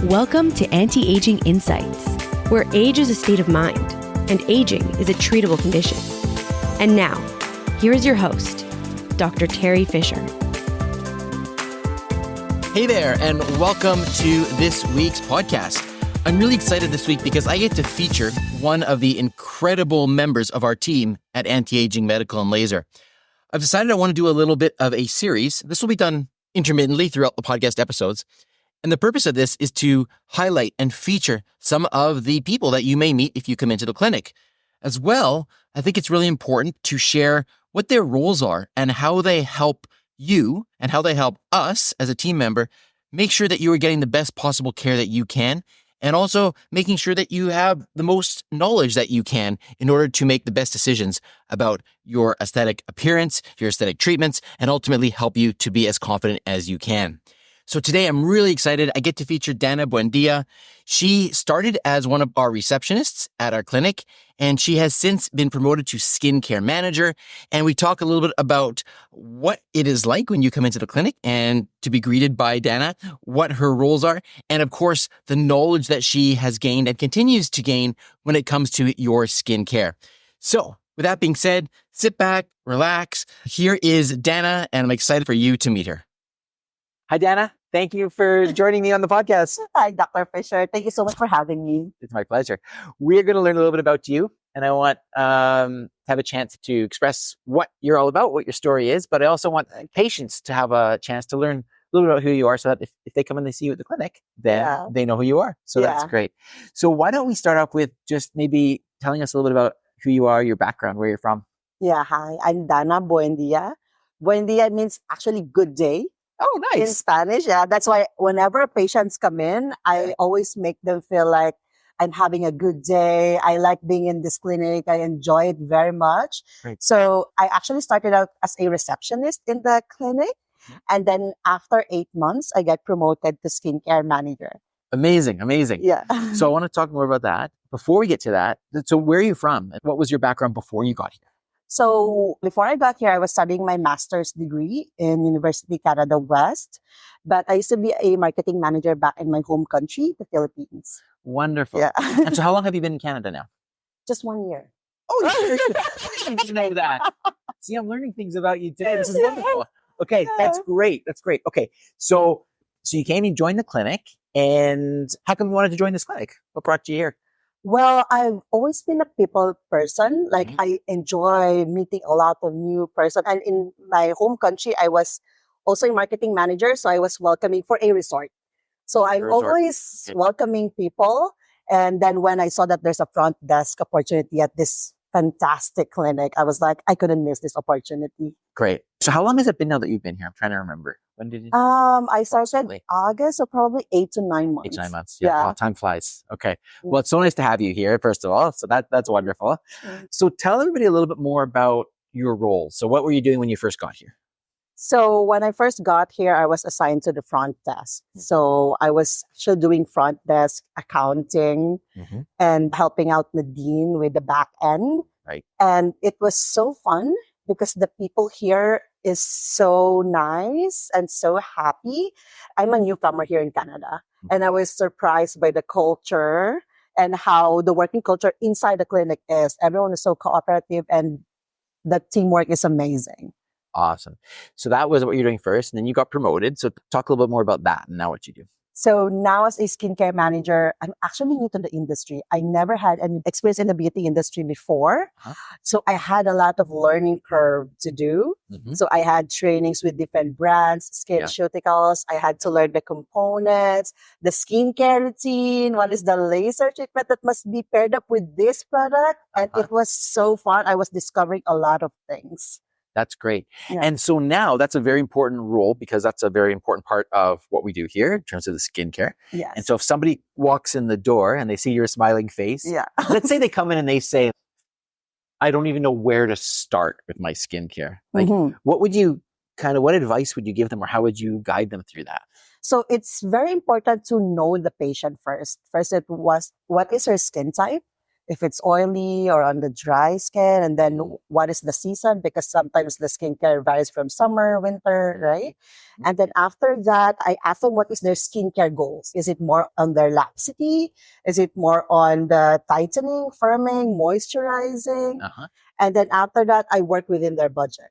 Welcome to Anti-Aging Insights, where age is a state of mind and aging is a treatable condition. And now, here is your host, Dr. Teri Fisher. Hey there, and welcome to this week's podcast. I'm really excited this week because I get to feature one of the incredible members of our team at Anti-Aging Medical and Laser. I've decided I want to do a little bit of a series. This will be done intermittently throughout the podcast episodes. And the purpose of this is to highlight and feature some of the people that you may meet if you come into the clinic. As well, I think it's really important to share what their roles are and how they help you and how they help us as a team member make sure that you are getting the best possible care that you can, and also making sure that you have the most knowledge that you can in order to make the best decisions about your aesthetic appearance, your aesthetic treatments, and ultimately help you to be as confident as you can. So today I'm really excited. I get to feature Dana Buendia. She started as one of our receptionists at our clinic, and she has since been promoted to skincare manager. And we talk a little bit about what it is like when you come into the clinic and to be greeted by Dana, what her roles are, and of course, the knowledge that she has gained and continues to gain when it comes to your skincare. So with that being said, sit back, relax. Here is Dana, and I'm excited for you to meet her. Hi, Dana. Thank you for joining me on the podcast. Hi, Dr. Fisher. Thank you so much for having me. It's my pleasure. We're going to learn a little bit about you, and I want to have a chance to express what you're all about, what your story is, but I also want patients to have a chance to learn a little bit about who you are so that if they come and they see you at the clinic, then they know who you are. So that's great. So why don't we start off with just maybe telling us a little bit about who you are, your background, where you're from. Yeah, hi. I'm Dana Buendia. Buendia means actually good day. Oh, nice. In Spanish, yeah. That's why whenever patients come in, I always make them feel like I'm having a good day. I like being in this clinic. I enjoy it very much. Great. So I actually started out as a receptionist in the clinic. And then after 8 months, I got promoted to skincare manager. Amazing, amazing. Yeah. So I want to talk more about that. Before we get to that, so where are you from? What was your background before you got here? So before I got here, I was studying my master's degree in University Canada West, but I used to be a marketing manager back in my home country, the Philippines. Wonderful. Yeah. And so how long have you been in Canada now? Just 1 year. Oh, I didn't know that. See, I'm learning things about you today. This is wonderful. Okay, that's great. That's great. Okay, so you came and joined the clinic, and how come you wanted to join this clinic? What brought you here? Well, I've always been a people person. Like I enjoy meeting a lot of new person. And in my home country, I was also a marketing manager. So I was welcoming for a resort. So I'm always welcoming people. And then when I saw that there's a front desk opportunity at this fantastic clinic, I was like, I couldn't miss this opportunity. Great. So how long has it been now that you've been here? I'm trying to remember. When did you? I started August, so probably 8 to 9 months. 8 to 9 months. Yeah. Wow, time flies. Okay. Well, it's so nice to have you here, first of all. So that's wonderful. So tell everybody a little bit more about your role. So what were you doing when you first got here? So when I first got here, I was assigned to the front desk. So I was actually doing front desk accounting and helping out Nadine with the back end. Right. And it was so fun because the people here is so nice and so happy. I'm a newcomer here in Canada, and I was surprised by the culture and how the working culture inside the clinic is. Everyone is so cooperative and the teamwork is amazing. Awesome. So that was what you're doing first, and then you got promoted. So talk a little bit more about that and now what you do. So now as a skincare manager, I'm actually new to the industry. I never had any experience in the beauty industry before. So I had a lot of learning curve to do. So I had trainings with different brands, SkinCeuticals. I had to learn the components, the skincare routine, what is the laser treatment that must be paired up with this product. And it was so fun. I was discovering a lot of things. That's great. Yeah. And so now that's a very important role because that's a very important part of what we do here in terms of the skincare. Yes. And so if somebody walks in the door and they see your smiling face, let's say they come in and they say, I don't even know where to start with my skincare. Like, what advice would you give them, or how would you guide them through that? So it's very important to know the patient first. First, it was, what is her skin type? if it's oily or on the dry skin, and then what is the season, because sometimes the skincare varies from summer, winter, right? And then after that, I ask them what is their skincare goals. Is it more on their laxity? Is it more on the tightening, firming, moisturizing? And then after that, I work within their budget.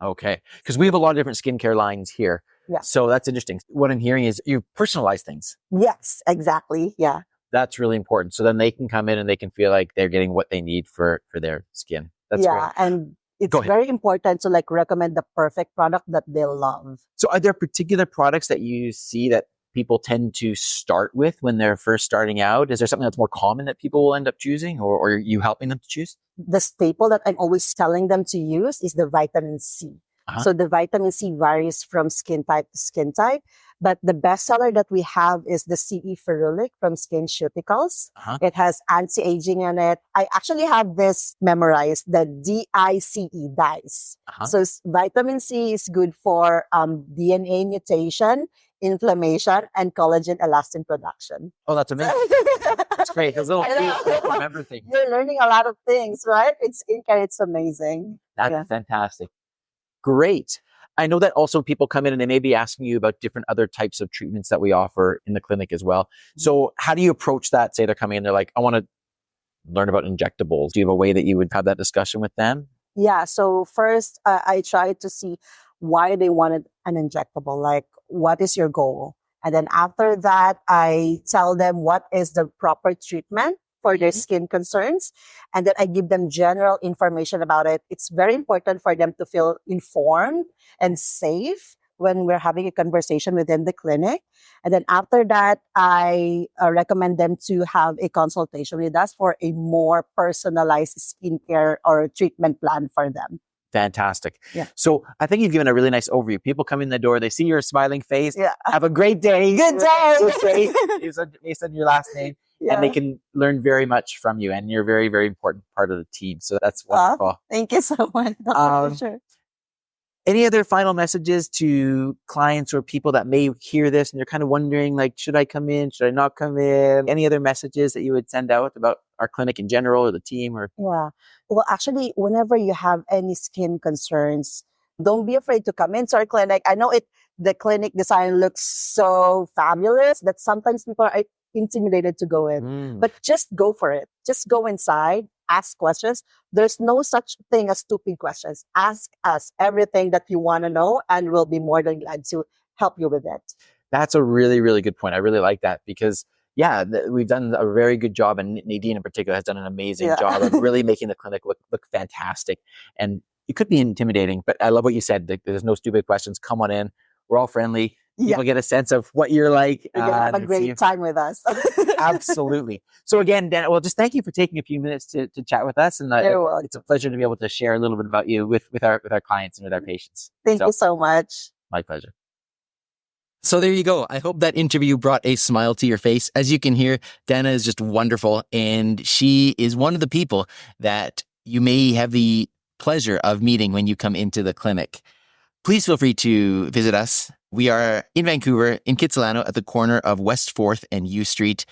Okay. Because we have a lot of different skincare lines here. Yeah. So that's interesting. What I'm hearing is you personalize things. Yes, exactly. Yeah. That's really important. So then they can come in and they can feel like they're getting what they need for their skin. That's great. And it's very important to like recommend the perfect product that they'll love. So are there particular products that you see that people tend to start with when they're first starting out? Is there something that's more common that people will end up choosing, or are you helping them to choose? The staple that I'm always telling them to use is the vitamin C. So the vitamin C varies from skin type to skin type. But the best seller that we have is the CE Ferulic from SkinCeuticals. It has anti-aging in it. I actually have this memorized, the DICE, DICE. So vitamin C is good for DNA mutation, inflammation, and collagen elastin production. Oh, that's amazing. That's great. Those little remember things. You're learning a lot of things, right? It's skincare. It's amazing. That's fantastic. Great. I know that also people come in and they may be asking you about different other types of treatments that we offer in the clinic as well. So how do you approach that? Say they're coming in, they're like, I want to learn about injectables. Do you have a way that you would have that discussion with them? Yeah. So first, I try to see why they wanted an injectable. Like, what is your goal? And then after that, I tell them what is the proper treatment for their skin concerns. And then I give them general information about it. It's very important for them to feel informed and safe when we're having a conversation within the clinic. And then after that, I recommend them to have a consultation with us for a more personalized skincare or treatment plan for them. Fantastic. Yeah. So I think you've given a really nice overview. People come in the door, they see your smiling face. Yeah. Have a great day. Good day. Based on your last name. Yeah. And they can learn very much from you. And you're a very, very important part of the team. So that's wonderful. Thank you so much, Dr. Fisher. Any other final messages to clients or people that may hear this and they're kind of wondering, like, should I come in? Should I not come in? Any other messages that you would send out about our clinic in general or the team? Or Yeah. Well, actually, whenever you have any skin concerns, don't be afraid to come into our clinic. I know the clinic design looks so fabulous that sometimes people are intimidated to go in. But just go for it. Just go inside, ask questions. There's no such thing as stupid questions. Ask us everything that you want to know, and we'll be more than glad to help you with it. That's a really, really good point. I really like that because, we've done a very good job, and Nadine in particular has done an amazing job of really making the clinic look fantastic. And it could be intimidating, but I love what you said. There's no stupid questions. Come on in. We're all friendly. People get a sense of what you're like. You're going to have a great time with us. Absolutely. So again, Dana, well, just thank you for taking a few minutes to chat with us. And it's a pleasure to be able to share a little bit about you with our clients and with our patients. Thank you so much. My pleasure. So there you go. I hope that interview brought a smile to your face. As you can hear, Dana is just wonderful. And she is one of the people that you may have the pleasure of meeting when you come into the clinic. Please feel free to visit us. We are in Vancouver, in Kitsilano, at the corner of West 4th and U Street.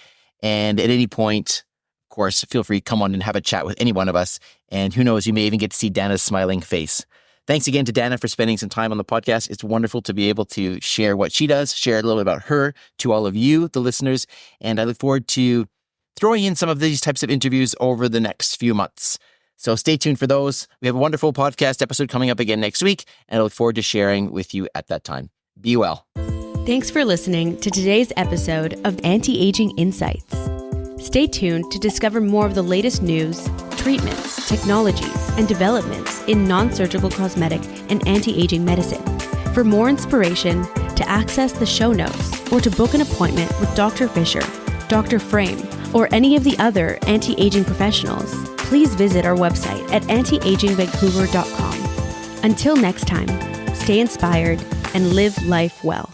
And at any point, of course, feel free to come on and have a chat with any one of us. And who knows, you may even get to see Dana's smiling face. Thanks again to Dana for spending some time on the podcast. It's wonderful to be able to share what she does, share a little bit about her to all of you, the listeners. And I look forward to throwing in some of these types of interviews over the next few months. So stay tuned for those. We have a wonderful podcast episode coming up again next week, and I look forward to sharing with you at that time. Be well. Thanks for listening to today's episode of Anti-Aging Insights. Stay tuned to discover more of the latest news, treatments, technologies, and developments in non-surgical cosmetic and anti-aging medicine. For more inspiration, to access the show notes, or to book an appointment with Dr. Fisher, Dr. Frame, or any of the other anti-aging professionals, please visit our website at antiagingvancouver.com. Until next time, stay inspired and live life well.